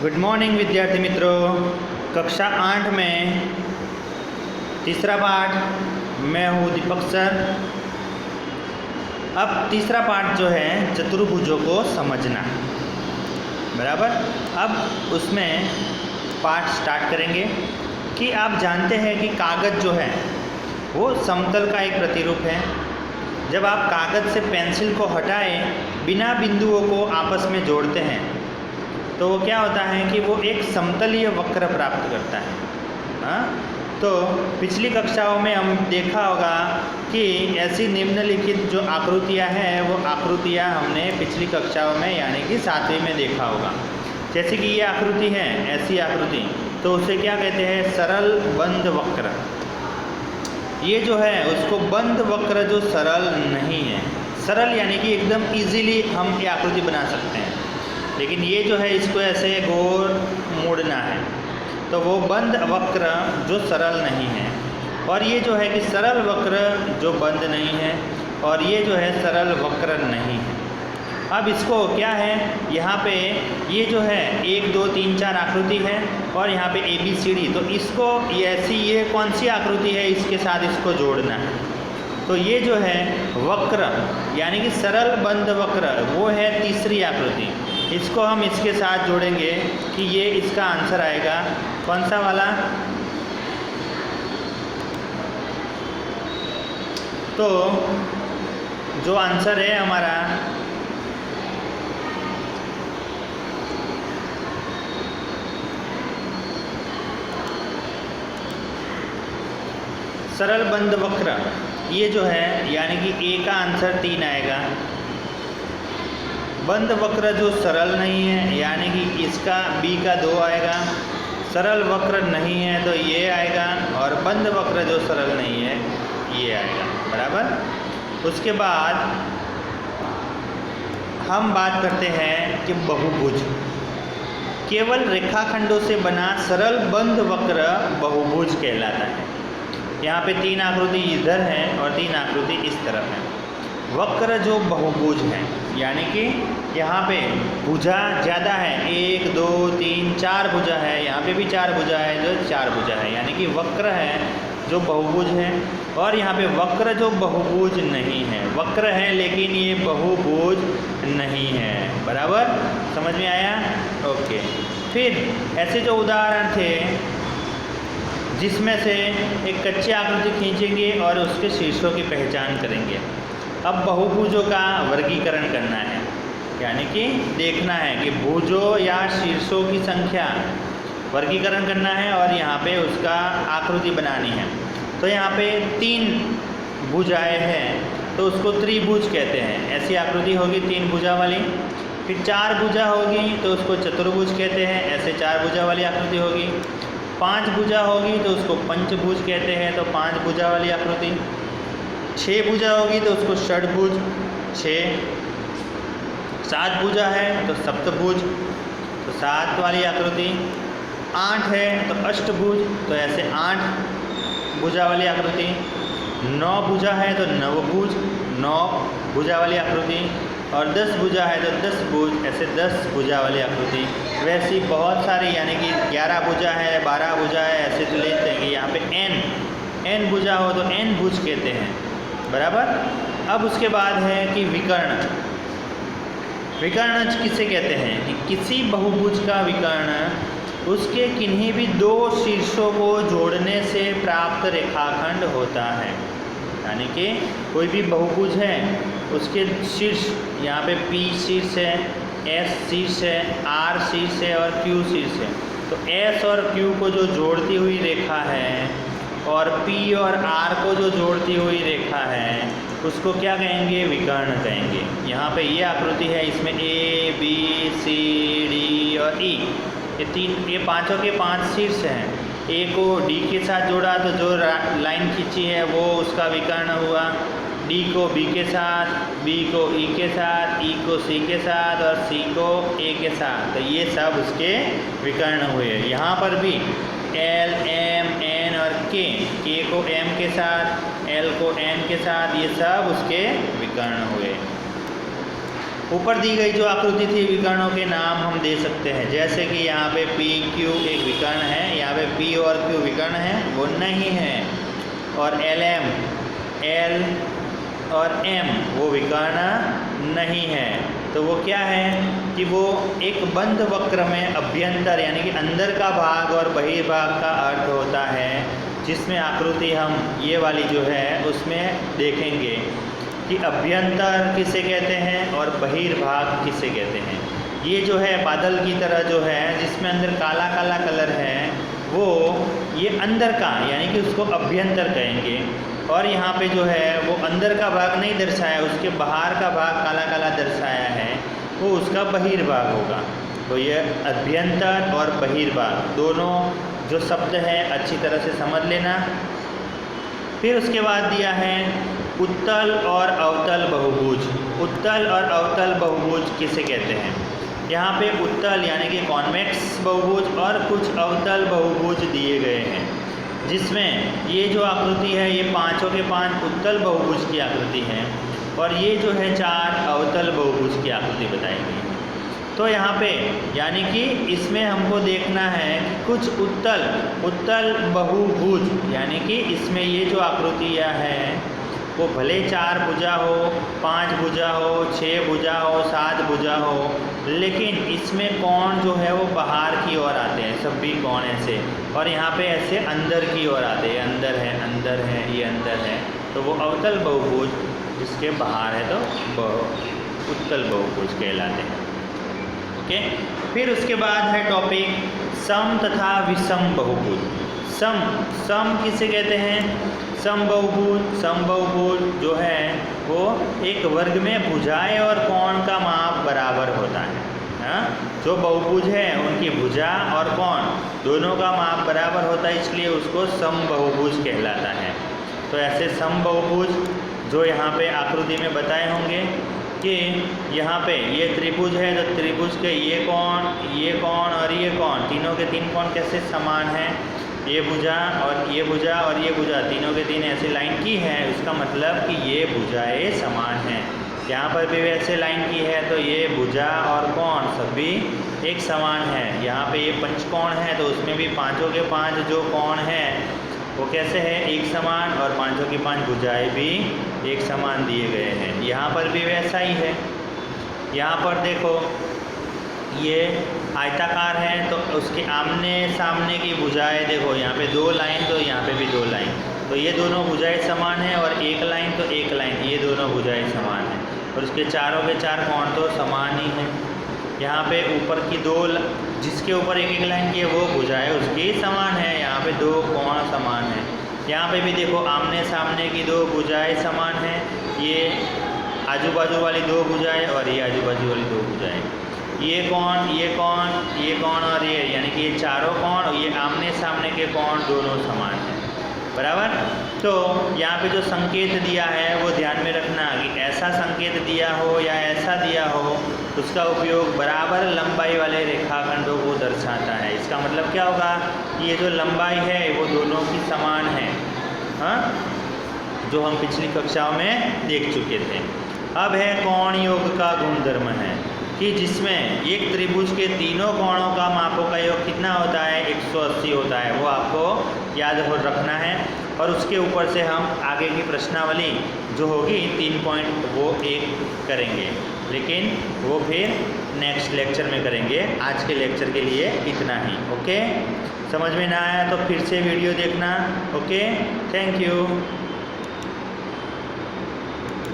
Good morning विद्यार्थी मित्रों। कक्षा 8 में तीसरा पाठ मैं हूँ दीपक सर। अब तीसरा पाठ जो है चतुर्भुजों को समझना, बराबर। अब उसमें पाठ स्टार्ट करेंगे कि आप जानते हैं कि कागज़ जो है वो समतल का एक प्रतिरूप है। जब आप कागज़ से पेंसिल को हटाएं बिना बिंदुओं को आपस में जोड़ते हैं तो वो क्या होता है कि वो एक समतलीय वक्र प्राप्त करता है। हाँ, तो पिछली कक्षाओं में हम देखा होगा कि ऐसी निम्नलिखित जो आकृतियाँ हैं वो आकृतियाँ हमने पिछली कक्षाओं में यानी कि 7वीं में देखा होगा। जैसे कि ये आकृति है, ऐसी आकृति, तो उसे क्या कहते हैं? सरल बंद वक्र। ये जो है उसको बंद वक्र जो सरल नहीं है। सरल यानी कि एकदम इजीली हम ये आकृति बना सकते हैं, लेकिन ये जो है इसको ऐसे गोल मोड़ना है, तो वो बंद वक्र जो सरल नहीं है। और ये जो है कि सरल वक्र जो बंद नहीं है, और ये जो है सरल वक्र नहीं है। अब इसको क्या है, यहाँ पे ये जो है 1 2 3 4 आकृति है और यहाँ पे ABCD, तो इसको ऐसी ये कौन सी आकृति है इसके साथ इसको जोड़ना है। तो ये जो है वक्र यानी कि सरल बंद वक्र वो है तीसरी आकृति। इसको हम इसके साथ जोड़ेंगे कि ये इसका आंसर आएगा कौन सा वाला? तो जो आंसर है हमारा सरल बंद वक्र, ये जो है यानी कि A का आंसर 3 आएगा। बंद वक्र जो सरल नहीं है यानी कि इसका B का 2 आएगा। सरल वक्र नहीं है तो ये आएगा, और बंद वक्र जो सरल नहीं है ये आएगा, बराबर। उसके बाद हम बात करते हैं कि बहुभुज। केवल रेखाखंडों से बना सरल बंद वक्र बहुभुज कहलाता है। यहाँ पे 3 आकृति इधर हैं और 3 आकृति इस तरफ है। वक्र जो बहुभुज है यानी कि यहाँ पे भुजा ज़्यादा है, 1 2 3 4 भुजा है, यहाँ पे भी 4 भुजा है, जो 4 भुजा है, यानी कि वक्र है जो बहुभुज है। और यहाँ पे वक्र जो बहुभुज नहीं है, वक्र है लेकिन ये बहुभुज नहीं है, बराबर। समझ में आया? ओके। फिर ऐसे जो उदाहरण थे जिसमें से एक कच्ची आकृति खींचेंगे और उसके शीर्षों की पहचान करेंगे। अब बहुभुजों का वर्गीकरण करना है, यानी कि देखना है कि भुजों या शीर्षों की संख्या, वर्गीकरण करना है और यहाँ पे उसका आकृति बनानी है। तो यहाँ पे 3 भुजाएं हैं तो उसको त्रिभुज कहते हैं। ऐसी आकृति होगी 3 भुजा वाली। फिर 4 भुजा होगी तो उसको चतुर्भुज कहते हैं, ऐसे 4 भुजा वाली आकृति होगी। 5 भुजा होगी तो उसको पंचभुज कहते हैं, तो 5 भुजा वाली आकृति। 6 भुजा होगी तो उसको षडभुज 6। 7 भुजा है तो सप्तभुज, तो 7 वाली आकृति। 8 है तो अष्टभुज, तो ऐसे 8 भुजा वाली आकृति। 9 भुजा है तो नवभुज, 9 भुजा वाली आकृति। और 10 भुजा है तो 10 भुज, ऐसे 10 भुजा वाली आकृति। वैसी बहुत सारी, यानी कि 11 भुजा है, 12 भुजा है, ऐसे तो लेते हैं कि यहाँ पे n भुजा हो तो n भुज कहते हैं, बराबर। अब उसके बाद है कि विकर्ण। विकर्ण किसे कहते हैं? कि किसी बहुभुज का विकर्ण उसके किन्हीं भी 2 शीर्षों को जोड़ने से प्राप्त रेखाखंड होता है। यानी कि कोई भी बहुभुज है उसके शीर्ष, यहाँ पे P शीर्ष है, S शीर्ष है, R शीर्ष है और Q शीर्ष है। तो S और Q को जो जोड़ती हुई रेखा है और P और R को जो जोड़ती हुई रेखा है उसको क्या कहेंगे? विकर्ण कहेंगे। यहाँ पे ये आकृति है, इसमें A B C D और E, ये पांचों के 5 शीर्ष हैं। A को D के साथ जोड़ा तो जो लाइन खींची है वो उसका विकर्ण हुआ। D को B के साथ, B को E के साथ, E को C के साथ और C को A के साथ, तो ये सब उसके विकर्ण हुए। यहाँ पर भी L M N और K को M के साथ, L को N के साथ, ये सब उसके विकर्ण हुए। ऊपर दी गई जो आकृति थी विकर्णों के नाम हम दे सकते हैं, जैसे कि यहाँ पे पी क्यू एक विकर्ण है, यहाँ पे पी और क्यू विकर्ण है, वो नहीं है, और एल एम एल और एम वो विकर्ण नहीं है। तो वो क्या है कि वो एक बंध वक्र में अभ्यंतर यानी कि अंदर का भाग और बहिर्भाग का अर्थ होता है, जिसमें आकृति हम ये वाली जो है उसमें देखेंगे कि अभ्यंतर किसे कहते हैं और बहिर्भाग किसे कहते हैं। ये जो है बादल की तरह जो है जिसमें अंदर काला काला कलर है, वो ये अंदर का यानी कि उसको अभ्यंतर कहेंगे, और यहाँ पे जो है वो अंदर का भाग नहीं दर्शाया, उसके बाहर का भाग काला काला दर्शाया है, वो उसका बहिर्भाग होगा। तो ये अभ्यंतर और बहिर्भाग दोनों जो शब्द है अच्छी तरह से समझ लेना। फिर उसके बाद दिया है उत्तल और अवतल बहुभुज। उत्तल और अवतल बहुभुज किसे कहते हैं? यहाँ पे उत्तल यानी कि कॉन्वेक्स बहुभुज और कुछ अवतल बहुभुज दिए गए हैं, जिसमें ये जो आकृति है ये पाँचों के पाँच उत्तल बहुभुज की आकृति है, और ये जो है चार अवतल बहुभुज की आकृति बताई गई है। तो यहाँ पे यानी कि इसमें हमको देखना है कि कुछ उत्तल बहुभुज यानी कि इसमें ये जो आकृतियाँ हैं वो भले 4 भुजा हो, 5 भुजा हो, 6 भुजा हो, 7 भुजा हो, लेकिन इसमें कोण जो है वो बाहर की ओर आते हैं, सभी कोण ऐसे, और यहाँ पे ऐसे अंदर की ओर आते हैं, अंदर है, ये अंदर है, तो वो अवतल बहुभुज, जिसके बाहर है तो उत्तल बहुभुज कहलाते हैं। ओके, फिर उसके बाद है टॉपिक सम तथा विषम बहुभुज। सम किसे कहते हैं? सम बहुभुज जो है वो एक वर्ग में भुजाएं और कोण का माप बराबर होता है। हाँ? जो बहुभुज है उनकी भुजा और कोण दोनों का माप बराबर होता है, इसलिए उसको सम बहुभुज कहलाता है। तो ऐसे सम बहुभुज जो यहाँ पे आकृति में बताए होंगे कि यहाँ पे ये त्रिभुज है, तो त्रिभुज के ये कोण और ये कोण, तीनों के तीन कोण कैसे समान हैं, ये भुजा और ये भुजा और ये भुजा तीनों के तीन ऐसे लाइन की है, उसका मतलब कि ये भुजाएं समान हैं। यहाँ पर भी वैसे लाइन की है तो ये भुजा और कोण सभी एक समान है। यहाँ पे ये पंचकोण है तो उसमें भी पांचों के पांच जो कोण हैं वो कैसे है, एक समान, और पांचों की पांच भुजाएं भी एक समान दिए गए हैं। यहाँ पर भी वैसा ही है। यहाँ पर देखो ये आयताकार है तो उसके आमने सामने की भुजाएं देखो, यहाँ पे 2 लाइन तो यहाँ पे भी 2 लाइन, तो ये दोनों भुजाएं समान है, और एक लाइन तो एक लाइन, ये दोनों भुजाएं समान है, और उसके चारों के चार कोण तो समान ही हैं। यहाँ पे ऊपर की 2 जिसके ऊपर एक एक लाइन की है वो भुजाएं उसकी समान है, यहाँ पे 2 कोण समान है। यहाँ पे भी देखो आमने सामने की 2 भुजाएं समान हैं, ये आजू बाजू वाली 2 भुजाएं और ये आजू बाजू वाली 2 भुजाएं, ये कोण और ये यानी कि ये चारों कोण और ये आमने सामने के कोण दोनों समान हैं, बराबर। तो यहाँ पे जो संकेत दिया है वो ध्यान में रखना कि ऐसा संकेत दिया हो या ऐसा दिया हो, उसका उपयोग बराबर लंबाई वाले रेखाखंडों को दर्शाता है। इसका मतलब क्या होगा कि ये जो लंबाई है वो दोनों की समान है, हाँ, जो हम पिछली कक्षाओं में देख चुके थे। अब है कोण योग का गुणधर्म है कि जिसमें एक त्रिभुज के तीनों कोणों का मापों का योग कितना होता है, 180 होता है, वो आपको याद हो रखना है। और उसके ऊपर से हम आगे की प्रश्नावली जो होगी 3 पॉइंट वो एक करेंगे, लेकिन वो फिर नेक्स्ट लेक्चर में करेंगे। आज के लेक्चर के लिए इतना ही। ओके, समझ में ना आया तो फिर से वीडियो देखना। Okay, thank you.